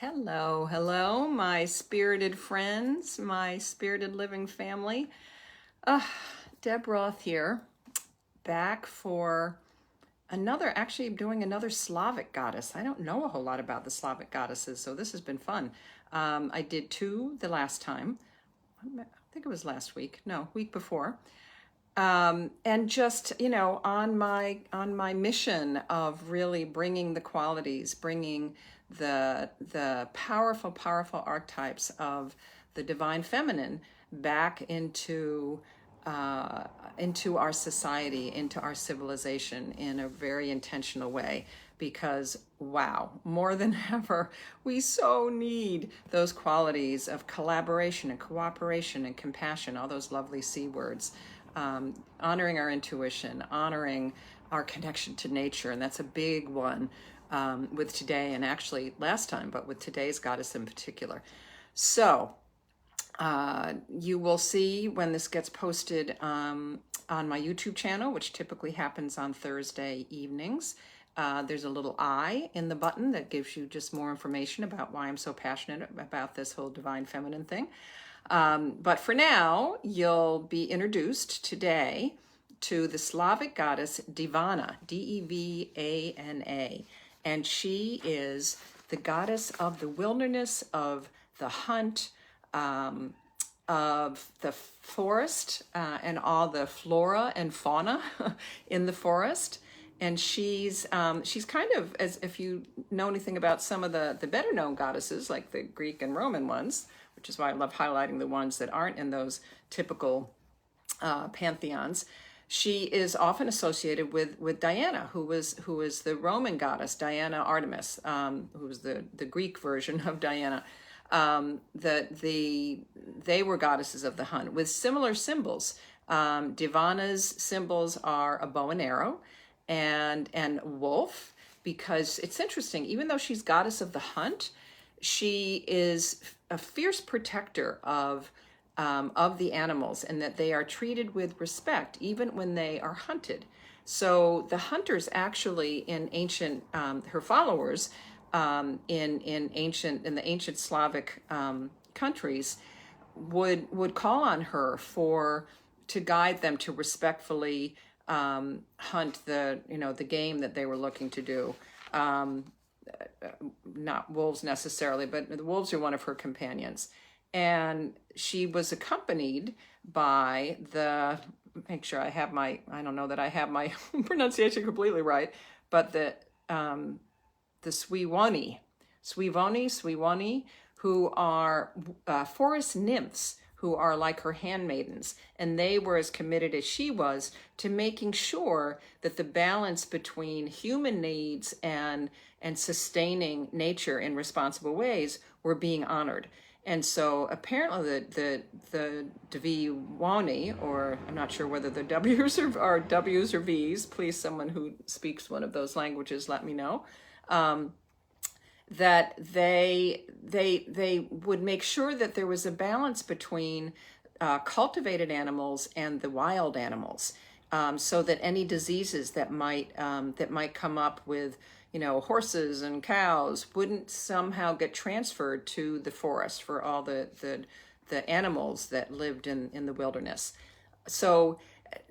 Hello, hello, my spirited friends, my spirited living family. Uh, Deb Roth here, back for actually doing another Slavic goddess. I don't know a whole lot about the Slavic goddesses, so this has been fun. I did two the last time. I think it was last week. No, week before. And just on my mission of really bringing the qualities, bringing the powerful archetypes of the divine feminine back into our society, into our civilization in a very intentional way, because wow, more than ever, we so need those qualities of collaboration and cooperation and compassion, all those lovely C words. Honoring our intuition, honoring our connection to nature. And that's a big one with today, and actually last time, but with today's goddess in particular. So you will see when this gets posted on my YouTube channel, which typically happens on Thursday evenings. There's a little I in the button that gives you just more information about why I'm so passionate about this whole divine feminine thing. But for now, you'll be introduced today to the Slavic goddess Devana, Devana. And she is the goddess of the wilderness, of the hunt, of the forest, and all the flora and fauna in the forest. And she's kind of, as if you know anything about some of the better known goddesses, like the Greek and Roman ones, which is why I love highlighting the ones that aren't in those typical pantheons. She is often associated with Diana, who was the Roman goddess, Diana Artemis, who was the Greek version of Diana. They were goddesses of the hunt with similar symbols. Devana's symbols are a bow and arrow and wolf, because it's interesting, even though she's goddess of the hunt, she is a fierce protector of the animals, and that they are treated with respect even when they are hunted. So the hunters actually in ancient her followers in the ancient Slavic countries would call on her to guide them to respectfully hunt the game that they were looking to do. Not wolves necessarily, but the wolves are one of her companions. And she was accompanied by make sure I don't know that I have my pronunciation completely right, but the Dziewonie, who are forest nymphs, who are like her handmaidens, and they were as committed as she was to making sure that the balance between human needs and sustaining nature in responsible ways were being honored. And so apparently the Dziewonie, or I'm not sure whether the W's are W's or V's, please someone who speaks one of those languages let me know, that they would make sure that there was a balance between cultivated animals and the wild animals, so that any diseases that might come up with horses and cows wouldn't somehow get transferred to the forest for all the animals that lived in the wilderness. So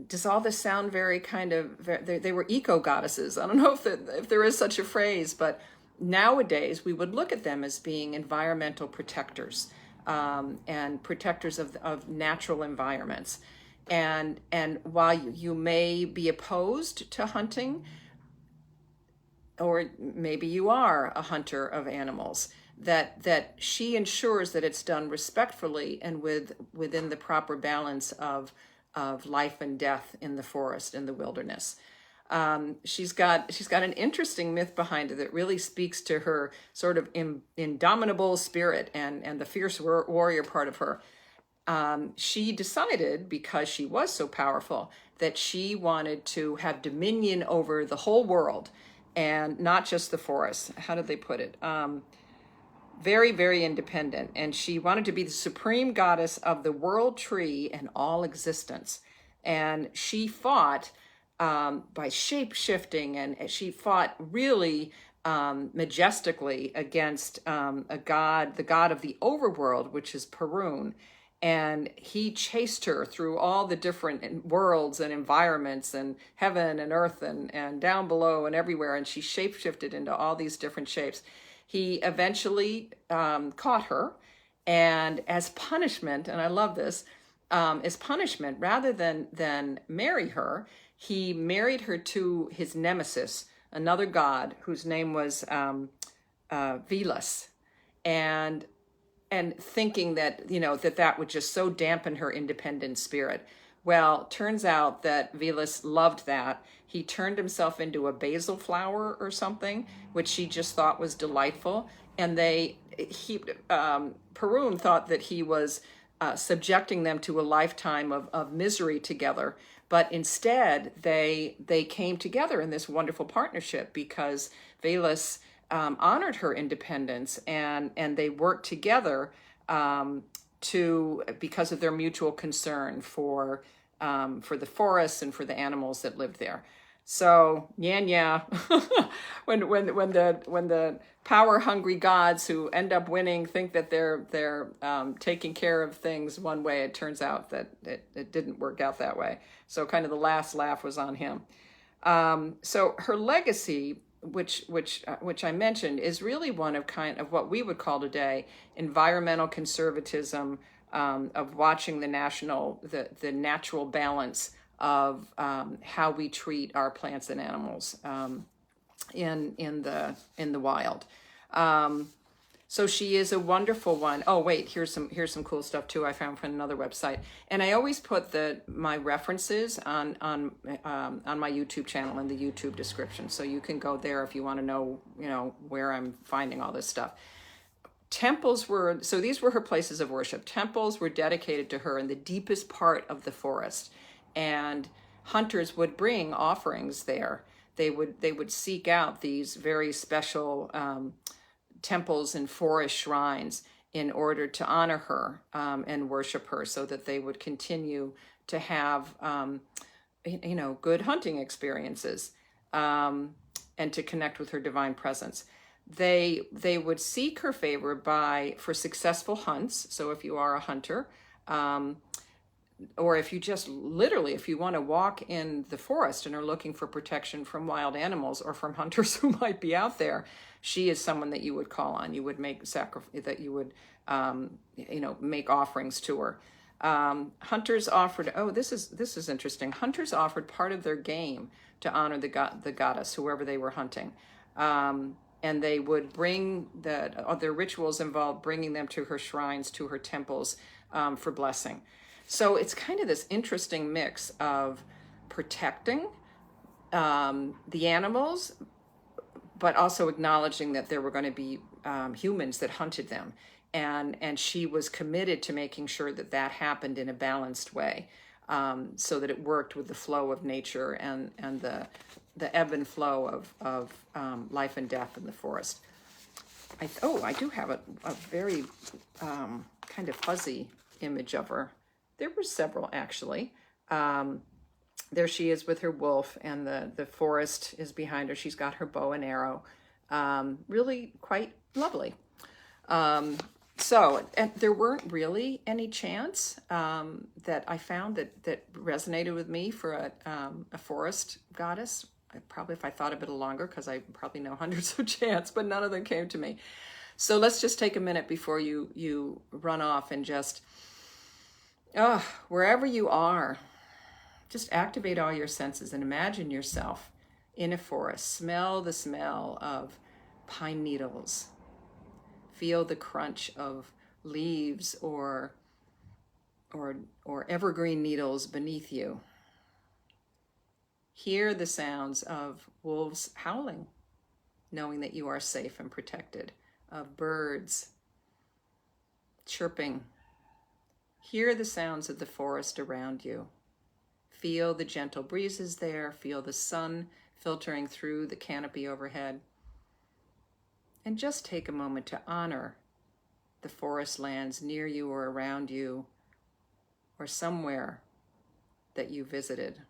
does all this sound very kind of, they were eco goddesses? I don't know if there is such a phrase, but nowadays we would look at them as being environmental protectors, and protectors of natural environments. And while you may be opposed to hunting, or maybe you are a hunter of animals, that she ensures that it's done respectfully and within the proper balance of life and death in the forest, in the wilderness. She's got an interesting myth behind it that really speaks to her sort of indomitable spirit and the fierce warrior part of her. She decided, because she was so powerful, that she wanted to have dominion over the whole world, and not just the forest. How did they put it? Very, very independent. And she wanted to be the supreme goddess of the world tree and all existence. And she fought by shape shifting, and she fought really majestically against a god, the god of the overworld, which is Perun. And he chased her through all the different worlds and environments and heaven and earth and down below and everywhere. And she shapeshifted into all these different shapes. He eventually caught her. And as punishment, and I love this, as punishment, rather than marry her, he married her to his nemesis, another god whose name was Velas. And thinking that, that would just so dampen her independent spirit. Well, turns out that Velas loved that. He turned himself into a basil flower or something, which she just thought was delightful. And Perun thought that he was subjecting them to a lifetime of misery together. But instead, they came together in this wonderful partnership because Velas honored her independence, and they worked together because of their mutual concern for the forests and for the animals that lived there. So yeah, when the power hungry gods who end up winning think that they're taking care of things one way, it turns out that it didn't work out that way. So kind of the last laugh was on him. So her legacy, which I mentioned, is really one of kind of what we would call today environmental conservatism, of watching the natural balance of how we treat our plants and animals in the wild. So she is a wonderful one. Oh wait, here's some cool stuff too I found from another website. And I always put my references on my YouTube channel in the YouTube description, so you can go there if you want to know where I'm finding all this stuff. These were her places of worship. Temples were dedicated to her in the deepest part of the forest, and hunters would bring offerings there. They would seek out these very special temples and forest shrines in order to honor her and worship her, so that they would continue to have good hunting experiences and to connect with her divine presence. They would seek her favor for successful hunts. So if you are a hunter, or if you just literally, if you want to walk in the forest and are looking for protection from wild animals or from hunters who might be out there, she is someone that you would call on. You would make make offerings to her. Hunters offered, this is interesting. Hunters offered part of their game to honor the goddess, whoever they were hunting. And they would bring their rituals involved bringing them to her shrines, to her temples, for blessing. So it's kind of this interesting mix of protecting the animals, but also acknowledging that there were going to be humans that hunted them. And she was committed to making sure that happened in a balanced way, so that it worked with the flow of nature and the ebb and flow of life and death in the forest. I do have a very kind of fuzzy image of her. There were several, actually. There she is with her wolf, and the forest is behind her. She's got her bow and arrow. Really quite lovely. So, and there weren't really any chants that I found that resonated with me for a forest goddess. Probably if I thought a bit longer, because I probably know hundreds of chants, but none of them came to me. So let's just take a minute before you run off and just, wherever you are, just activate all your senses and imagine yourself in a forest. Smell the smell of pine needles. Feel the crunch of leaves or evergreen needles beneath you. Hear the sounds of wolves howling, knowing that you are safe and protected, of birds chirping. Hear the sounds of the forest around you. Feel the gentle breezes there. Feel the sun filtering through the canopy overhead. And just take a moment to honor the forest lands near you or around you, or somewhere that you visited.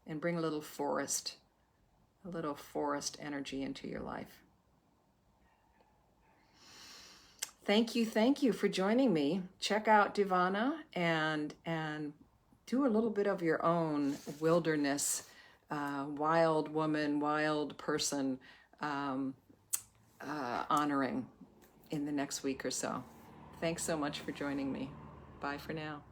And bring a little forest a little forest energy into your life. Thank you for joining me. Check out Devana and do a little bit of your own wilderness, wild woman, wild person honoring in the next week or so. Thanks so much for joining me. Bye for now.